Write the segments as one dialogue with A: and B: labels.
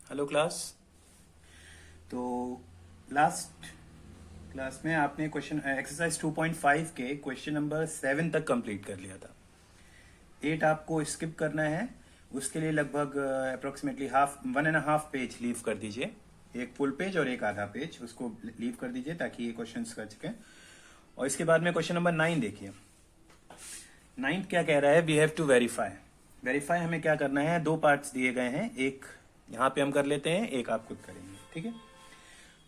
A: Hello class. तो last class में आपने क्वेश्चन एक्सरसाइज 2.5 के क्वेश्चन नंबर 7 तक कंप्लीट कर लिया था। 8 आपको स्किप करना है, उसके लिए लगभग अप्रोक्सीमेटली 1.5 पेज लीव कर दीजिए। एक फुल पेज और एक आधा पेज उसको लीव कर दीजिए ताकि ये क्वेश्चन कर सकें। और इसके बाद में क्वेश्चन नंबर 9 देखिए। 9 क्या कह रहा है, वी हैव टू वेरीफाई हमें क्या करना है, दो पार्ट्स दिए गए हैं, एक यहाँ पे हम कर लेते हैं, एक आप खुद करेंगे, ठीक है।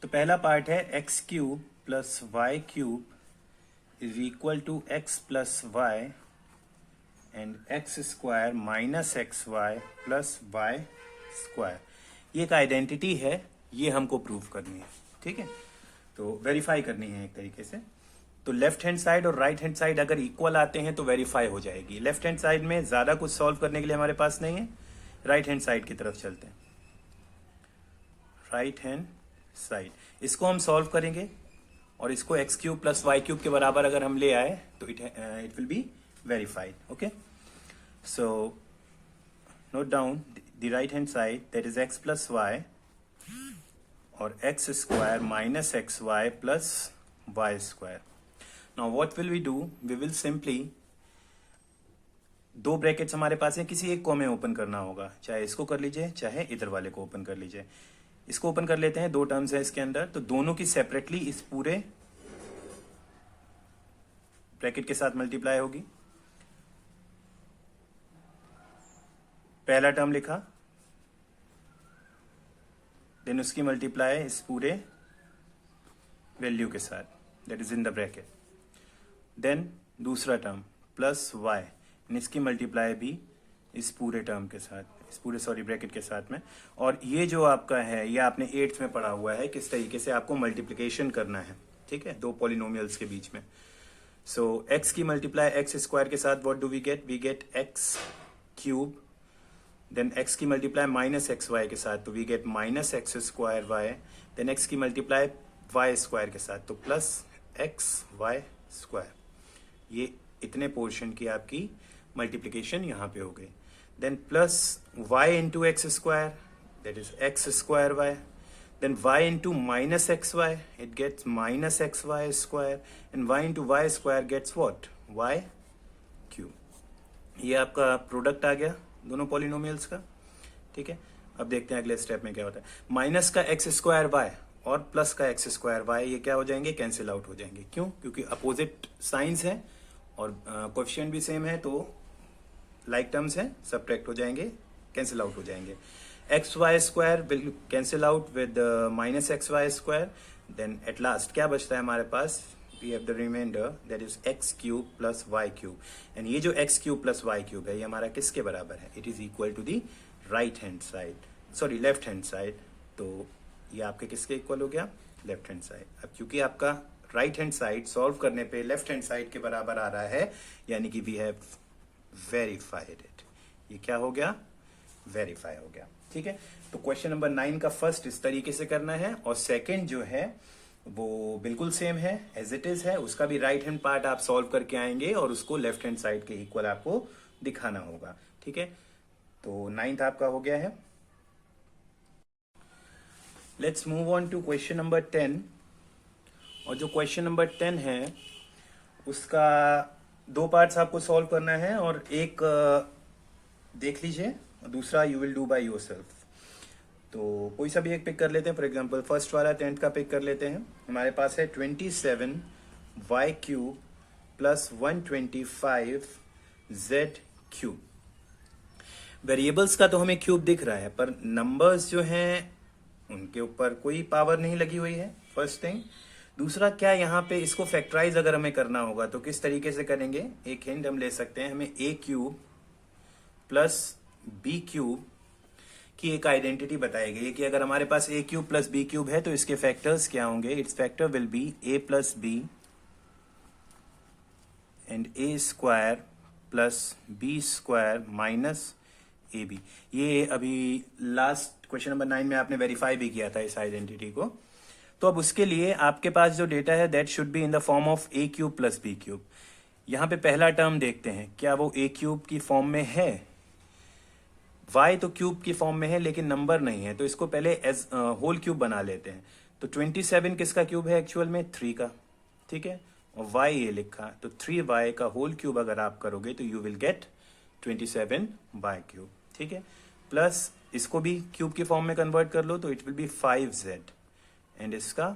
A: तो पहला पार्ट है x cube plus Y cube is equal to x plus Y and X square minus x Y plus Y square. ये एक आइडेंटिटी है, ये हमको प्रूव करनी है, ठीक है। तो वेरीफाई करनी है एक तरीके से। तो लेफ्ट हैंड साइड और राइट हैंड साइड अगर इक्वल आते हैं तो वेरीफाई हो जाएगी। लेफ्ट हैंड साइड में ज्यादा कुछ सॉल्व करने के लिए हमारे पास नहीं है, राइट हैंड साइड की तरफ चलते हैं। राइट हैंड साइड इसको हम सॉल्व करेंगे और इसको x cube plus Y cube के बराबर अगर हम ले आए तो it will be verified. Okay, so note down the right hand side that is x plus y और x square minus x Y plus Y square. Now what will we do, we will simply दो brackets हमारे पास है, किसी एक को हमें open करना होगा, चाहे इसको कर लीजिए चाहे इधर वाले को ओपन कर लीजिए। इसको ओपन कर लेते हैं, दो टर्म्स है इसके अंदर, तो दोनों की सेपरेटली इस पूरे ब्रैकेट के साथ मल्टीप्लाई होगी। पहला टर्म लिखा, देन उसकी मल्टीप्लाई इस पूरे वैल्यू के साथ, that is in the bracket. Then दूसरा टर्म प्लस वाई, इसकी मल्टीप्लाई भी इस पूरे टर्म के साथ, इस पूरे ब्रैकेट के साथ में। और ये जो आपका है, ये आपने 8th में पढ़ा हुआ है किस तरीके से आपको मल्टीप्लिकेशन करना है, ठीक है, दो पॉलिनोमियल्स के बीच में। सो एक्स की मल्टीप्लाई एक्स स्क्वायर के साथ what do we get X cube. Then X की मल्टीप्लाई माइनस एक्स वाई के साथ तो we get minus X square Y. Then X की मल्टीप्लाई वाई स्क्वायर के साथ तो प्लस एक्स वाई स्क्वायर। ये इतने पोर्शन की आपकी मल्टीप्लिकेशन यहाँ पे हो गई। Then plus y into X square that is X square Y. Then y into minus x Y, it gets minus x Y square and y into Y square gets what, y cube. ये आपका product आ गया दोनों polynomials का, ठीक है। अब देखते हैं अगले स्टेप में क्या होता है। माइनस का एक्स स्क्वायर वाई और प्लस का एक्स स्क्वायर वाई, ये क्या हो जाएंगे, कैंसिल आउट हो जाएंगे। क्यों? क्योंकि अपोजिट साइंस है और कोएफिशिएंट भी सेम है, तो लाइक टर्म्स हैं, सब्ट्रैक्ट हो जाएंगे, कैंसिल आउट हो जाएंगे। X Y square will cancel out with minus x Y square. Then at last क्या बचता है हमारे पास, we have the reminder that is x cube plus Y cube. And ये जो x cube plus Y cube है ये हमारा किसके बराबर है, it is equal to the right hand side, sorry left hand side. तो ये आपके किसके इक्वल हो गया, लेफ्ट हैंड साइड। अब क्योंकि आपका राइट हैंड साइड सॉल्व करने पे लेफ्ट हैंड साइड के बराबर आ रहा है, यानी कि वी हैव वेरीफाइड इट। ये क्या हो गया, वेरीफाई हो गया, ठीक है। तो क्वेश्चन नंबर 9 का फर्स्ट इस तरीके से करना है और सेकंड जो है वो बिल्कुल सेम है, एज इट इज है। उसका भी राइट हैंड पार्ट आप सॉल्व करके आएंगे और उसको लेफ्ट हैंड साइड के इक्वल आपको दिखाना होगा, ठीक है। तो 9th आपका हो गया है। Let's move on to question number 10। और जो क्वेश्चन नंबर 10 है उसका दो पार्ट्स आपको सॉल्व करना है और एक देख लीजिए, दूसरा you will do by yourself. तो कोई सा भी एक पिक कर लेते हैं, फॉर एग्जांपल फर्स्ट वाला 10th का पिक कर लेते हैं। हमारे पास है 27 Y cube plus 125 Z cube. Variables का तो हमें क्यूब दिख रहा है, पर नंबर्स जो हैं उनके ऊपर कोई पावर नहीं लगी हुई है, फर्स्ट थिंग। दूसरा क्या, यहाँ पे इसको फैक्टराइज अगर हमें करना होगा तो किस तरीके से करेंगे, एक हिंट हम ले सकते हैं। हमें a cube plus b cube की एक आइडेंटिटी बताई गई है कि अगर हमारे पास a cube plus b cube है तो इसके फैक्टर्स क्या होंगे, it's factor will be a plus b and a square plus b square minus a b. ये अभी लास्ट क्वेश्चन नंबर 9 में आपने वेरीफाई भी किया था इस आइडेंटिटी को। तो अब उसके लिए आपके पास जो डेटा है that should be in the form of a cube plus b cube. यहाँ पे पहला टर्म देखते हैं, क्या वो ए क्यूब की फॉर्म में है, y तो क्यूब की फॉर्म में है लेकिन नंबर नहीं है, तो इसको पहले एज होल क्यूब बना लेते हैं। तो 27 किसका क्यूब है एक्चुअल में? 3 का, ठीक है। और y ये लिखा, तो 3y का होल क्यूब अगर आप करोगे तो you will gate 27y cube, ठीक है। प्लस इसको भी क्यूब की फॉर्म में कन्वर्ट कर लो तो it will B 5z and इसका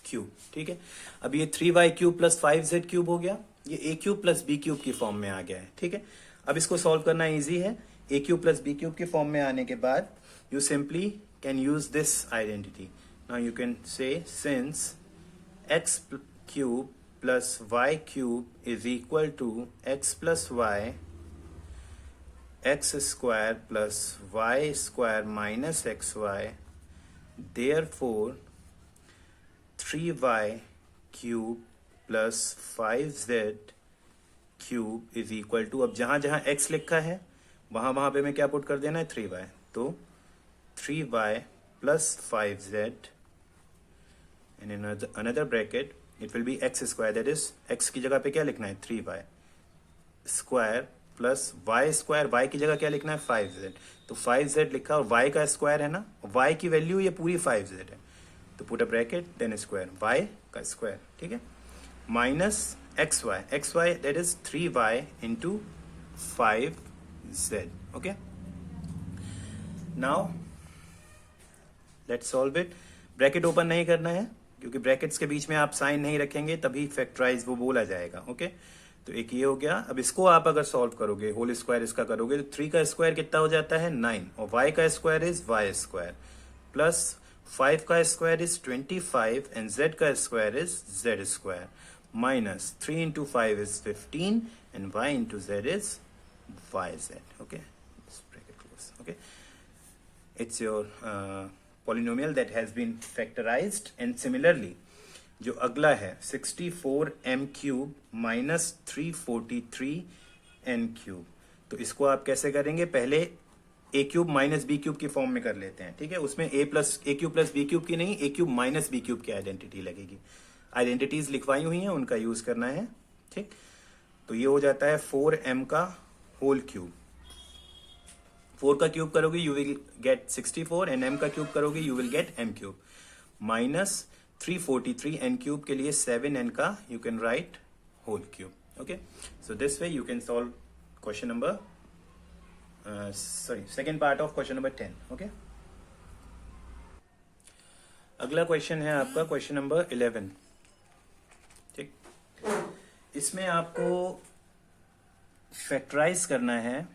A: क्यूब, ठीक है। अब ये 3y cube plus 5z cube हो गया, ये a cube plus b cube की फॉर्म में आ गया है, ठीक है। अब इसको सॉल्व करना इजी है। a cube plus b cube की फॉर्म में आने के बाद you simply can use this identity. Now you can say since x cube plus y cube is equal to x plus y x square plus y square minus xy, therefore 3y cube plus 5z cube is equal to, अब जहां जहां x लिखा है वहां वहां पे मैं क्या पुट कर देना है? 3y, तो 3y plus 5z and in another bracket it will B x square, that is x की जगह पे क्या लिखना है? 3y square plus y square, y की जगह क्या लिखना है? 5z, तो 5z लिखा और y का स्क्वायर है ना, y की वैल्यू ये पूरी 5z है, तो put a bracket then square y का स्क्वायर, ठीक है, minus xy that is 3y into 5z, okay. Now let's solve it. Bracket open नहीं करना है क्योंकि ब्रैकेट्स के बीच में आप साइन नहीं रखेंगे तभी फैक्टराइज वो बोला जाएगा, ओके। तो एक ये हो गया। अब इसको आप अगर सॉल्व करोगे, होल स्क्वायर इसका करोगे, तो 3 का स्क्वायर कितना हो जाता है? 9, और y का square is y square, plus 5 का स्क्वायर इज 25 एंड z का square is z square, minus 3 into 5 is 15 and y into z is yz, okay. Okay, it's your polynomial that has been factorized, and similarly जो अगला है 64m cube minus 343n cube, तो इसको आप कैसे करेंगे? पहले a cube minus b cube की फॉर्म में कर लेते हैं, ठीक है। उसमें a cube plus b cube की नहीं, a cube minus b cube की आइडेंटिटी लगेगी। आइडेंटिटीज लिखवाई हुई हैं, उनका यूज करना है, ठीक। तो ये हो जाता है 4m का होल क्यूब, 4 का क्यूब करोगे you will get 64 and m का क्यूब करोगे you will get m cube, minus 343 n cube के लिए 7n का you can write whole cube, okay. So this way you can solve question number second part of question number 10, okay. अगला question है आपका question number 11, ठीक। इसमें आपको factorise करना है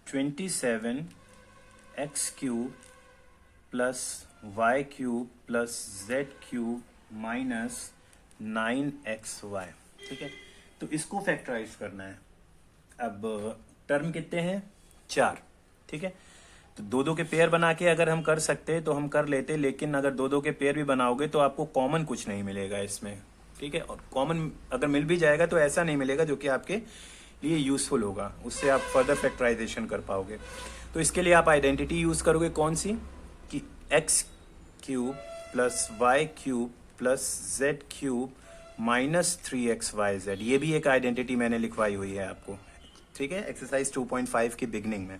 A: 27 x cube plus y cube plus z cube minus 9xy, ठीक है। तो इसको फैक्टराइज करना है। अब टर्म कितने हैं? 4, ठीक है। तो दो दो के पेयर बना के अगर हम कर सकते तो हम कर लेते, लेकिन अगर दो दो के पेयर भी बनाओगे तो आपको कॉमन कुछ नहीं मिलेगा इसमें, ठीक है। और कॉमन अगर मिल भी जाएगा तो ऐसा नहीं मिलेगा जो कि आपके लिए यूजफुल होगा, उससे आप फर्दर फैक्टराइजेशन कर पाओगे। तो इसके लिए आप आइडेंटिटी यूज करोगे कौन सी? कि x cube plus y cube plus z cube minus 3xyz, ये भी एक आइडेंटिटी मैंने लिखवाई हुई है आपको, ठीक है, एक्सरसाइज 2.5 की बिगनिंग में।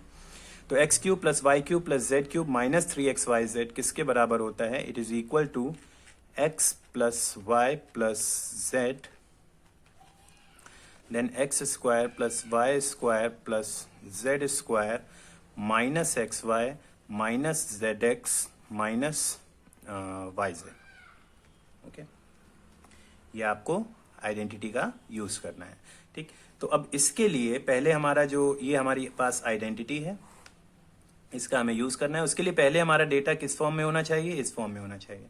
A: तो x cube plus y cube plus z cube minus 3xyz किसके बराबर होता है? It is equal to x plus y plus z then x square plus y square plus z square minus xy minus zx minus yz, okay. ये आपको identity का use करना है, ठीक। तो अब इसके लिए पहले हमारा जो ये हमारी पास आइडेंटिटी है, इसका हमें यूज करना है। उसके लिए पहले हमारा डेटा किस फॉर्म में होना चाहिए? इस फॉर्म में होना चाहिए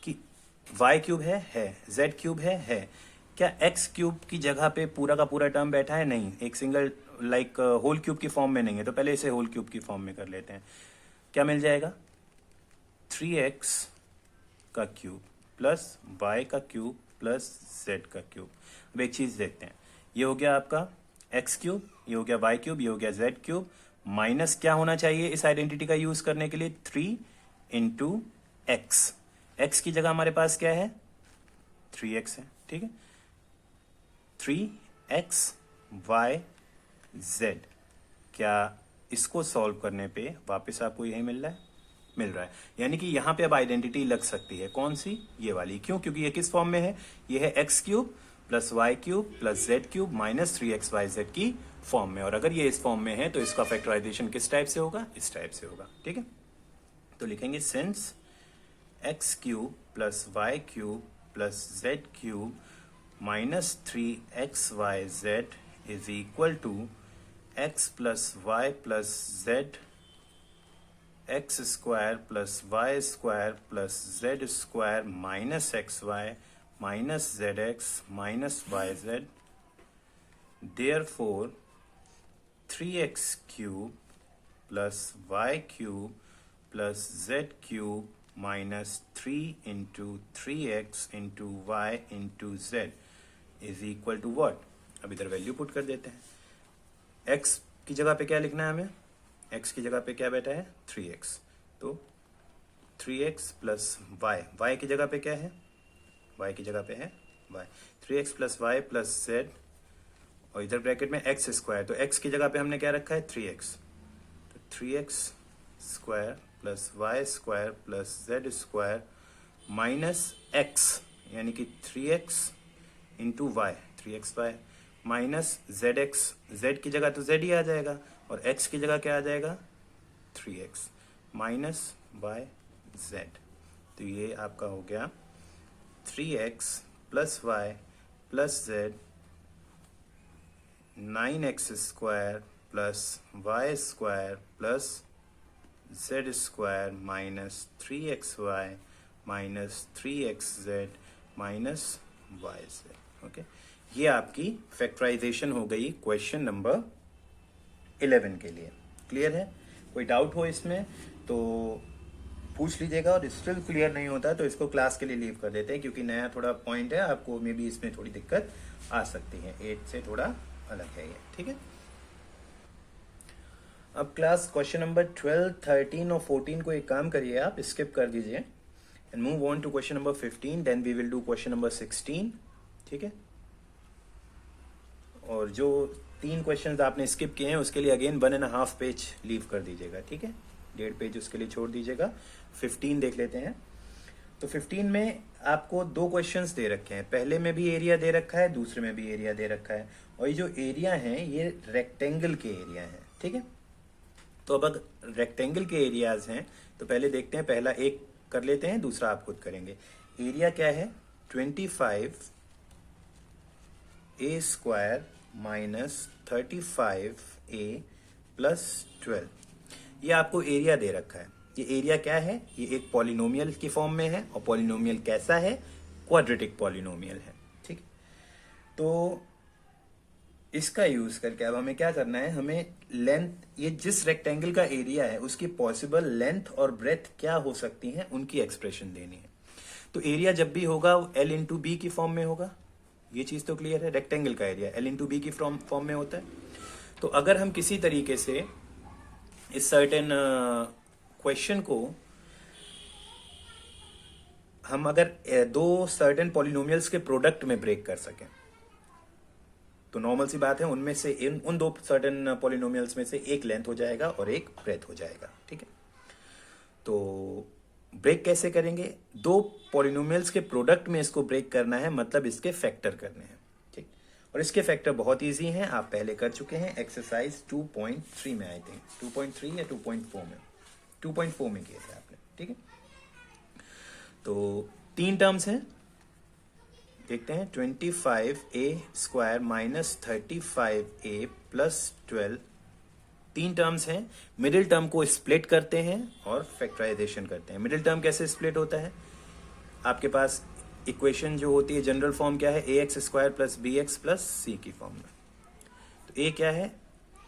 A: कि y क्यूब है, z क्यूब है। क्या x क्यूब की जगह पे पूरा का पूरा टर्म बैठा है? नहीं, एक सिंगल लाइक होल क्यूब की फॉर्म में नहीं है, तो पहले इसे होल क्यूब की फॉर्म में कर लेते हैं। क्या मिल जाएगा? 3x का क्यूब प्लस y का क्यूब प्लस z का क्यूब। अब एक चीज देखते हैं, ये हो गया आपका x क्यूब, ये हो गया y क्यूब, ये हो गया z क्यूब, माइनस क्या होना चाहिए इस आइडेंटिटी का यूज करने के लिए? 3 इंटू एक्स। एक्स की जगह हमारे पास क्या है? 3x है, ठीक है। 3 एक्स वाई जेड। क्या इसको सॉल्व करने पे वापस आपको यही मिल रहा है। यानी कि यहां पे अब आइडेंटिटी लग सकती है, कौन सी, ये वाली। क्यों? क्योंकि ये किस फॉर्म में है, ये है x cube plus Y cube plus z cube minus 3xyz की फॉर्म में। और अगर ये इस फॉर्म में है तो इसका फैक्टराइजेशन किस टाइप से होगा, इस टाइप से होगा। ठीक है, तो लिखेंगे since x cube plus Y cube plus z cube minus 3xyz is equal to x plus y plus z x square plus Y square plus z square minus x y minus z x minus y z. Therefore 3x cube plus Y cube plus z cube minus 3 into 3x into y into z is equal to what. अब इधर value put कर देते हैं। x की जगह पे क्या लिखना है हमें, x की जगह पे क्या बैठा है 3x, तो 3x प्लस y की जगह पे क्या है, y की जगह पे है y, 3x plus y plus z और इधर ब्रैकेट में एक्स स्क्वायर, तो x की जगह पे हमने क्या रखा है 3x, तो 3x square plus Y square plus z square minus x यानी कि 3x into y 3xy minus ZX, Z की जगह तो Z ही आ जाएगा और X की जगह क्या आ जाएगा 3x माइनस वाई जेड। तो ये आपका हो गया 3x plus y plus z 9x square plus Y square plus z square minus 3xy minus 3xz minus y z. Okay, ये आपकी फैक्टराइजेशन हो गई क्वेश्चन नंबर 11 के लिए। क्लियर है? कोई डाउट हो इसमें तो पूछ लीजिएगा, और स्टिल क्लियर नहीं होता तो इसको क्लास के लिए लीव कर देते हैं, क्योंकि नया थोड़ा पॉइंट है, आपको मे बी इसमें थोड़ी दिक्कत आ सकती है, 8 से थोड़ा अलग है ये। ठीक है, अब क्लास क्वेश्चन नंबर 12, 13 और 14 को एक काम करिए, आप स्किप कर दीजिए and move on to question number 15, then we will do question number 16। ठीक है, और जो 3 क्वेश्चंस आपने स्किप किए हैं उसके लिए अगेन 1.5 पेज लीव कर दीजिएगा। ठीक है, 1.5 पेज उसके लिए छोड़ दीजिएगा। 15 देख लेते हैं। तो 15 में आपको 2 क्वेश्चंस दे रखे हैं, पहले में भी एरिया दे रखा है, दूसरे में भी एरिया दे रखा है, और ये जो एरिया है ये रेक्टेंगल के एरिया है। ठीक है, तो अब अगर रेक्टेंगल के एरियाज हैं तो पहले देखते हैं, पहला एक कर लेते हैं, दूसरा आप खुद करेंगे। एरिया क्या है 25 ए स्क्वायर माइनस 35 ए प्लस 12, ये आपको एरिया दे रखा है। ये एरिया क्या है, ये एक पॉलिनोमियल की फॉर्म में है, और पॉलिनोमियल कैसा है, क्वाड्रेटिक पॉलिनोमियल है। ठीक, तो इसका यूज करके अब हमें क्या करना है, हमें लेंथ, ये जिस रेक्टेंगल का एरिया है उसकी पॉसिबल लेंथ और ब्रेथ क्या हो सकती है उनकी एक्सप्रेशन देनी है। तो एरिया जब भी होगा L इंटू बी की फॉर्म में होगा, ये चीज तो क्लियर है, रेक्टेंगल का एरिया L इंटू बी की फॉर्म में होता है। तो अगर हम किसी तरीके से इस सर्टेन क्वेश्चन को हम अगर 2 सर्टेन पॉलिनोमियल्स के प्रोडक्ट में ब्रेक कर सकें तो नॉर्मल सी बात है, उनमें से उन 2 सर्टेन पॉलिनोमियल्स में से एक लेंथ हो जाएगा और एक ब्रेथ हो जाएगा। ठीक है, तो ब्रेक कैसे करेंगे, 2 पॉलिनोमियल्स के प्रोडक्ट में इसको ब्रेक करना है, मतलब इसके फैक्टर करने हैं। ठीक, और इसके फैक्टर बहुत इजी हैं, आप पहले कर चुके हैं एक्सरसाइज 2.3 में, आई थिंक 2.3 या 2.4 में, 2.4 में किए थे आपने। ठीक है, तो 3 टर्म्स हैं, देखते हैं। 25 ए स्क्वायर माइनस 35 ए प्लस 12, 3 टर्म्स हैं। मिडिल टर्म को स्प्लिट करते हैं और फैक्टराइजेशन करते हैं। मिडिल टर्म कैसे स्प्लिट होता है, आपके पास इक्वेशन जो होती है जनरल फॉर्म क्या है, a x square plus b x plus c की फॉर्म में। तो ए क्या है,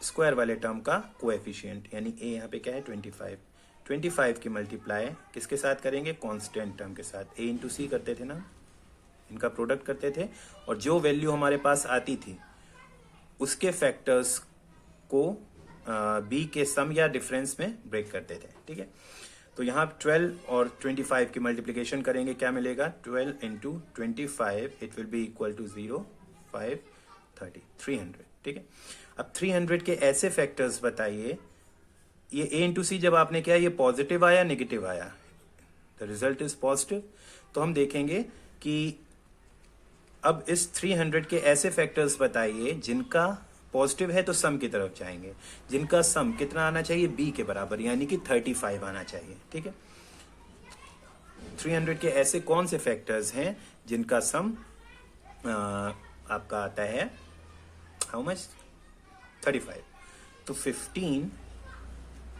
A: स्क्वायर वाले टर्म का कोएफिशिएंट, यानी ए यहाँ पे क्या है 25 की मल्टीप्लाई किसके साथ करेंगे, कांस्टेंट टर्म के साथ, ए इंटू सी करते थे ना, इनका प्रोडक्ट करते थे, और जो वैल्यू हमारे पास आती थी उसके फैक्टर्स को बी के सम या डिफरेंस में ब्रेक करते थे। ठीक है, तो यहाँ 12 और 25 की मल्टीप्लिकेशन करेंगे, क्या मिलेगा 12 into 25, it will be equal to 0, 5, 30, 300, ठीक है। अब 300 के ऐसे फैक्टर्स बताइए, ये a इंटू सी जब आपने किया ये पॉजिटिव आया नेगेटिव आया, द रिजल्ट इज पॉजिटिव। तो हम देखेंगे कि अब इस 300 के ऐसे फैक्टर्स बताइए जिनका पॉजिटिव है तो सम की तरफ जाएंगे, जिनका सम कितना आना चाहिए, b के बराबर, यानी कि 35 आना चाहिए, ठीक है। 300 के ऐसे कौन से फैक्टर्स हैं जिनका सम आपका आता है हाउ मच, 35। तो 15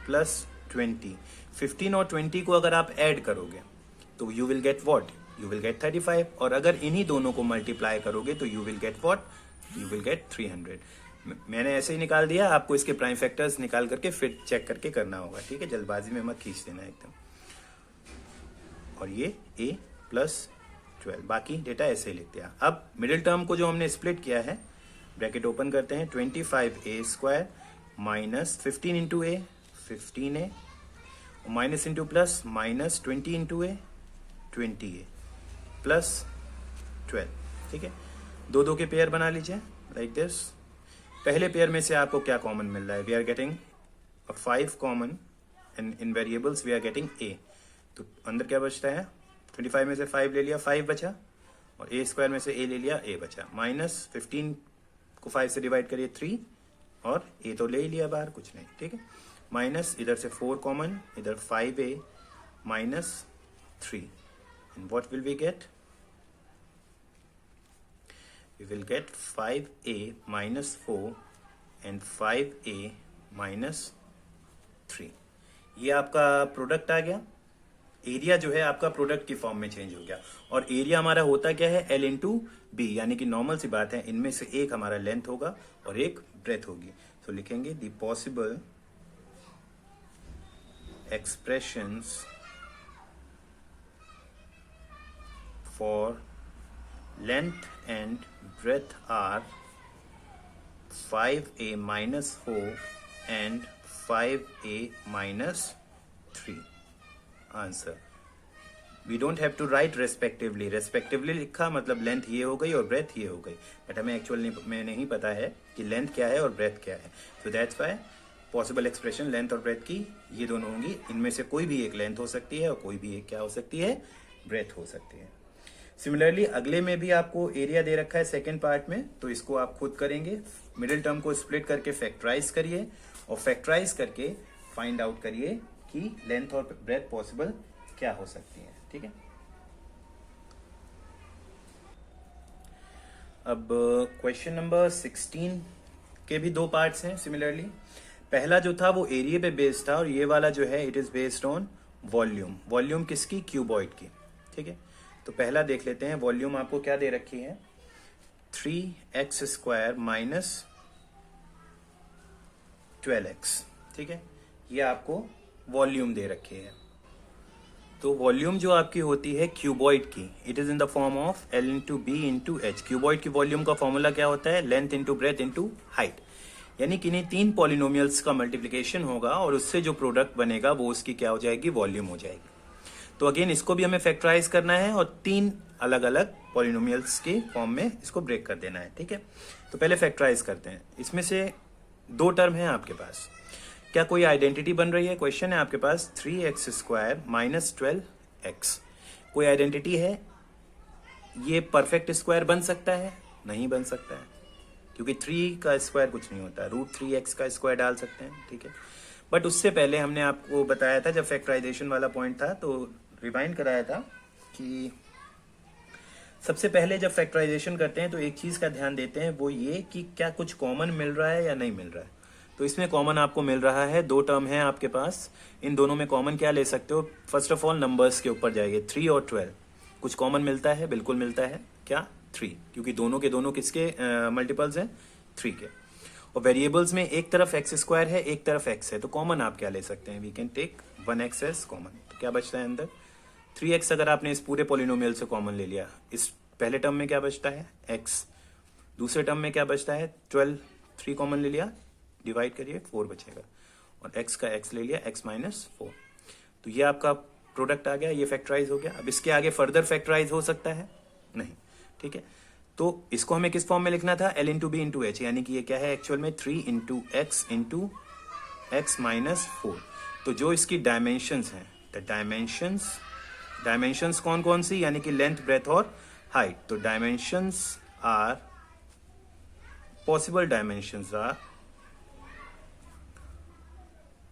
A: प्लस 20, 15 और 20 को अगर आप ऐड करोगे तो you will get what, you will gate 35, और अगर इन्हीं दोनों को मल्टीप्लाई करोगे तो you will get what, you will gate 300। मैंने ऐसे ही निकाल दिया, आपको इसके प्राइम फैक्टर्स निकाल करके फिर चेक करके करना होगा, ठीक है, जल्दबाजी में मत खींच देना एकदम। और ये a प्लस 12, बाकी डेटा ऐसे ही लिखते हैं। अब मिडिल टर्म को जो हमने स्प्लिट किया है, ब्रैकेट ओपन करते हैं, 25a square minus 15 into a 15a, minus into plus minus 20 into a 20a plus 12, ठीक है। दो दो के पेयर बना लीजिए लाइक दिस। पहले पेयर में से आपको क्या कॉमन मिल रहा है, we are getting 5 common and in variables we are getting a, तो अंदर क्या बचता है, 25 में से 5 ले लिया 5 बचा, और a स्क्वायर में से a ले लिया a बचा, माइनस 15 को 5 से डिवाइड करिए 3, और a तो ले ही लिया बाहर, कुछ नहीं, ठीक है। माइनस इधर से 4 कॉमन, इधर 5a minus 3, and what will we get, we will get 5a minus 4 and 5a minus 3। ये आपका प्रोडक्ट आ गया। एरिया जो है आपका प्रोडक्ट की फॉर्म में चेंज हो गया, और एरिया हमारा होता क्या है, L इंटू बी, यानी कि नॉर्मल सी बात है, इनमें से एक हमारा लेंथ होगा और एक ब्रेथ होगी। तो लिखेंगे the possible expressions for length and breadth are 5a minus 4 and 5a minus 3। Answer, we don't have to write respectively, respectively लिखा मतलब लेंथ ये हो गई और ब्रेथ ये हो गई, बट हमें एक्चुअल में नहीं पता है कि लेंथ क्या है और ब्रेथ क्या है। तो that's why possible expression length और ब्रेथ की ये दोनों होंगी, इनमें से कोई भी एक लेंथ हो सकती है और कोई भी एक क्या हो सकती है, ब्रेथ हो सकती है। सिमिलरली अगले में भी आपको एरिया दे रखा है सेकेंड पार्ट में, तो इसको आप खुद करेंगे, मिडिल टर्म को स्प्लिट करके फैक्टराइज करिए, और फैक्टराइज करके फाइंड आउट करिए कि लेंथ और ब्रेथ पॉसिबल क्या हो सकती है, ठीक है। अब क्वेश्चन नंबर 16 के भी दो पार्ट्स हैं सिमिलरली। पहला जो था वो एरिया पे बेस्ड था, और ये वाला जो है it is based on volume. Volume किसकी, क्यूबॉइड की, ठीक है। तो पहला देख लेते हैं, वॉल्यूम आपको क्या दे रखी है, 3x स्क्वायर माइनस 12x, ठीक है, ये आपको वॉल्यूम दे रखी है। तो वॉल्यूम जो आपकी होती है क्यूबॉइड की, it is in the form of L into b into h. Cuboid की वॉल्यूम का फॉर्मूला क्या होता है, length into breadth into height, यानी कि इन्हीं तीन पॉलिनोमियल्स का मल्टीप्लिकेशन होगा और उससे जो प्रोडक्ट बनेगा वो उसकी क्या हो जाएगी, वॉल्यूम हो जाएगी। तो अगेन इसको भी हमें फैक्टराइज करना है और तीन अलग अलग पॉलिनोमियल्स के फॉर्म में इसको ब्रेक कर देना है, ठीक है। तो पहले फैक्टराइज करते हैं। इसमें से दो टर्म है आपके पास, क्या कोई आइडेंटिटी बन रही है, क्वेश्चन है आपके पास 3x स्क्वायर माइनस 12x, कोई आइडेंटिटी है, ये परफेक्ट स्क्वायर बन सकता है, नहीं बन सकता है, क्योंकि 3 का स्क्वायर कुछ नहीं होता, √3x का स्क्वायर डाल सकते हैं, ठीक है। बट उससे पहले हमने आपको बताया था, जब फैक्टराइजेशन वाला पॉइंट था तो रिवाइंड कराया था कि सबसे पहले जब फैक्टराइजेशन करते हैं तो एक चीज का ध्यान देते हैं, वो ये कि क्या कुछ कॉमन मिल रहा है या नहीं मिल रहा है। तो इसमें कॉमन आपको मिल रहा है, दो टर्म है आपके पास, इन दोनों में कॉमन क्या ले सकते हो, फर्स्ट ऑफ ऑल नंबर्स के ऊपर जाइए, 3 और 12, कुछ कॉमन मिलता है, बिल्कुल मिलता है, क्या 3, क्योंकि दोनों के दोनों किसके मल्टीपल्स हैं, 3 के। और वेरिएबल्स में एक तरफ x स्क्वायर है, एक तरफ x है, तो कॉमन आप क्या ले सकते हैं, we can take 1x as common. तो क्या बचता है अंदर, 3x अगर आपने इस पूरे पॉलिनोमियल से कॉमन ले लिया, इस पहले टर्म में क्या बचता है x, दूसरे टर्म में क्या बचता है 12, 3 कॉमन ले लिया, डिवाइड करिए 4 बचेगा, और x का x ले लिया, x माइनस 4। तो ये आपका प्रोडक्ट आ गया, ये फैक्टराइज हो गया। अब इसके आगे फर्दर फैक्टराइज हो सकता है, नहीं, ठीक है। तो इसको हमें किस फॉर्म में लिखना था, L into b into h, यानी कि ये क्या है एक्चुअल में 3 इंटू एक्स माइनस 4। तो जो इसकी डायमेंशंस हैं, द डायमेंशंस कौन कौन सी, यानी कि लेंथ, ब्रेथ और हाइट। तो dimensions are, possible dimensions are,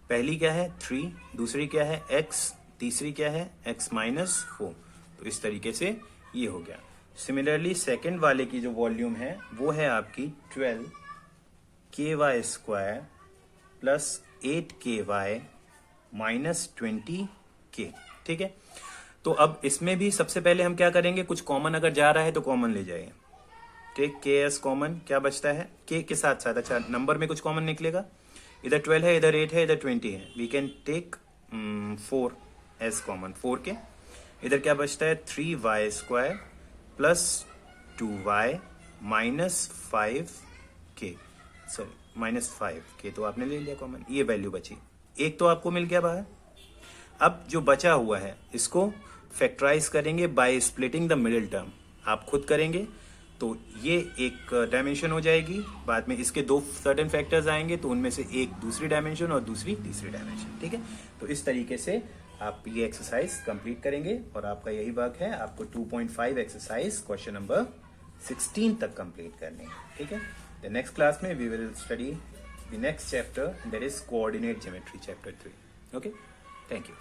A: पहली क्या है 3, दूसरी क्या है x, तीसरी क्या है x माइनस 4। तो इस तरीके से ये हो गया। सिमिलरली सेकेंड वाले की जो वॉल्यूम है वो है आपकी 12 ky square plus 8 ky minus 20k। ठीक है, तो अब इसमें भी सबसे पहले हम क्या करेंगे, कुछ कॉमन अगर जा रहा है तो कॉमन ले जाइए। टेक के एस कॉमन, क्या बचता है k के साथ साथ, अच्छा नंबर में कुछ कॉमन निकलेगा, इधर 12 है, इधर 8 है, इधर 20 है, we can take 4 as common, 4 के। इधर क्या बचता है 3y square plus 2y minus 5k, sorry minus 5k, तो आपने ले लिया कॉमन, ये वैल्यू बची, एक तो आपको मिल गया बाहर। अब जो बचा हुआ है इसको फैक्टराइज करेंगे by splitting the middle term, आप खुद करेंगे तो ये एक डायमेंशन हो जाएगी, बाद में इसके दो सर्टेन फैक्टर्स आएंगे तो उनमें से एक दूसरी डायमेंशन और दूसरी तीसरी डायमेंशन। ठीक है, तो इस तरीके से आप ये एक्सरसाइज कंप्लीट करेंगे और आपका यही वर्क है, आपको 2.5 एक्सरसाइज क्वेश्चन नंबर 16 तक कंप्लीट करने हैं। ठीक है, द नेक्स्ट क्लास में we will study the next chapter, that is coordinate geometry chapter 3। Okay, thank you.